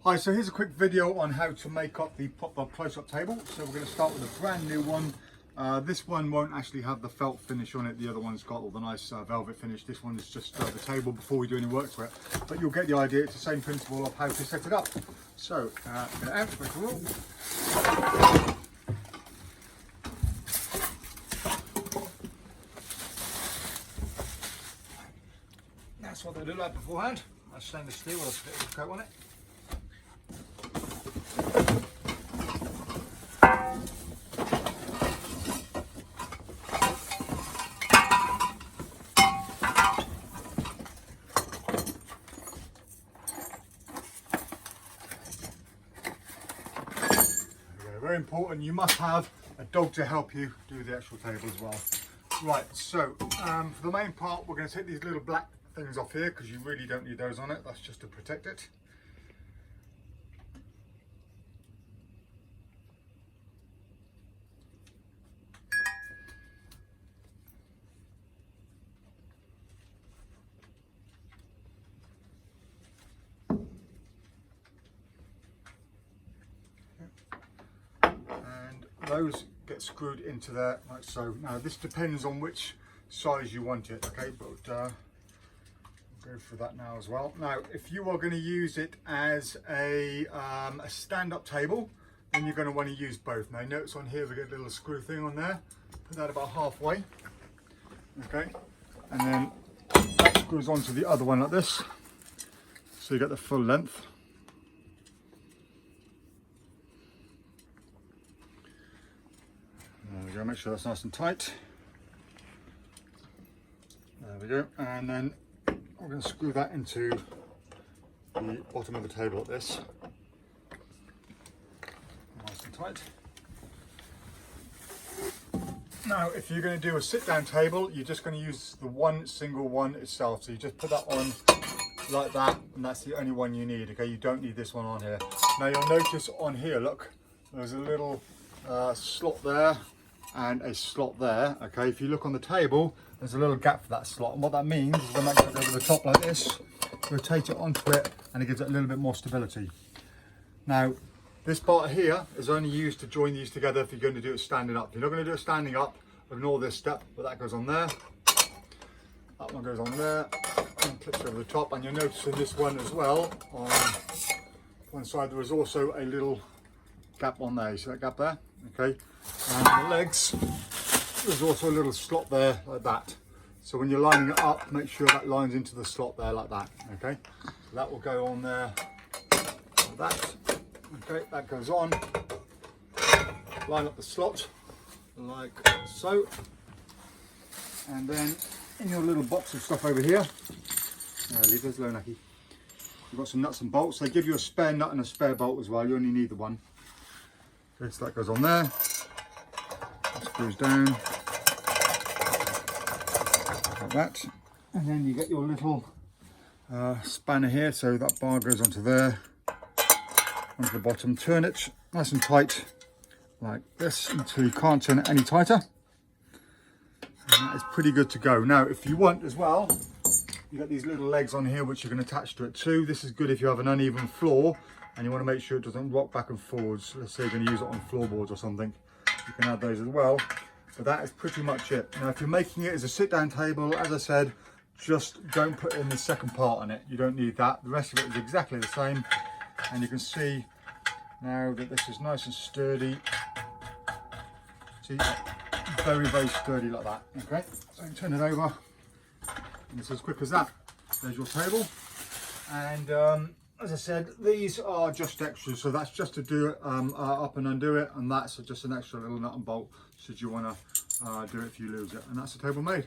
Hi, so here's a quick video on how to make up the PropDog close-up table. So we're going to start with a brand new one. This one won't actually have the felt finish on it. The other one's got all the nice velvet finish. This one is just the table before we do any work to it. But you'll get the idea. It's the same principle of how to set it up. So, get it out, first of all. That's what they look like beforehand. That's stainless steel with a bit of coat on it. Very important, you must have a dog to help you do the actual table as well. Right, so for the main part, we're going to take these little black things off here because you really don't need those on it. That's just to protect it. Those get screwed into there like so. Now this depends on which size you want it, okay, but we'll go through that now as well. Now if you are going to use it as a stand-up table, then you're going to want to use both. Now notice on here we get a little screw thing on there, put that about halfway, okay, and then that screws onto the other one like this, so you get the full length. There we go, make sure that's nice and tight. There we go, and then I'm going to screw that into the bottom of the table like this. Nice and tight. Now, if you're going to do a sit-down table, you're just going to use the one single one itself. So you just put that on like that, and that's the only one you need, okay? You don't need this one on here. Now you'll notice on here, look, there's a little slot there and a slot there, okay? If you look on the table, there's a little gap for that slot, and what that means is when that goes over the top like this, rotate it onto it and it gives it a little bit more stability. Now this part here is only used to join these together if you're going to do it standing up. If you're not going to do it standing up, ignore this step, but that goes on there, that one goes on there and clips over the top. And you'll notice in this one as well, on one side there is also a little gap on there. You see that gap there? Okay, and the legs, there's also a little slot there like that. So when you're lining it up, make sure that lines into the slot there like that. Okay, so that will go on there like that. Okay, that goes on. Line up the slot like so, and then in your little box of stuff over here, leave those alone, Aki. You've got some nuts and bolts. They give you a spare nut and a spare bolt as well. You only need the one. Okay, so that goes on there, that screws down like that, and then you get your little spanner here, so that bar goes onto there, onto the bottom. Turn it nice and tight like this until you can't turn it any tighter, and that is pretty good to go. Now if you want as well, you got these little legs on here which you can attach to it too. This is good if you have an uneven floor and you want to make sure it doesn't rock back and forwards. Let's say you're going to use it on floorboards or something, you can add those as well. But that is pretty much it. Now if you're making it as a sit down table, as I said, just don't put in the second part on it. You don't need that. The rest of it is exactly the same, and you can see now that this is nice and sturdy. See, very, very sturdy like that. Okay, so you turn it over and it's as quick as that. There's your table, and as I said, these are just extras, so that's just to do it up and undo it, and that's just an extra little nut and bolt should you want to do it if you lose it, and that's the table made.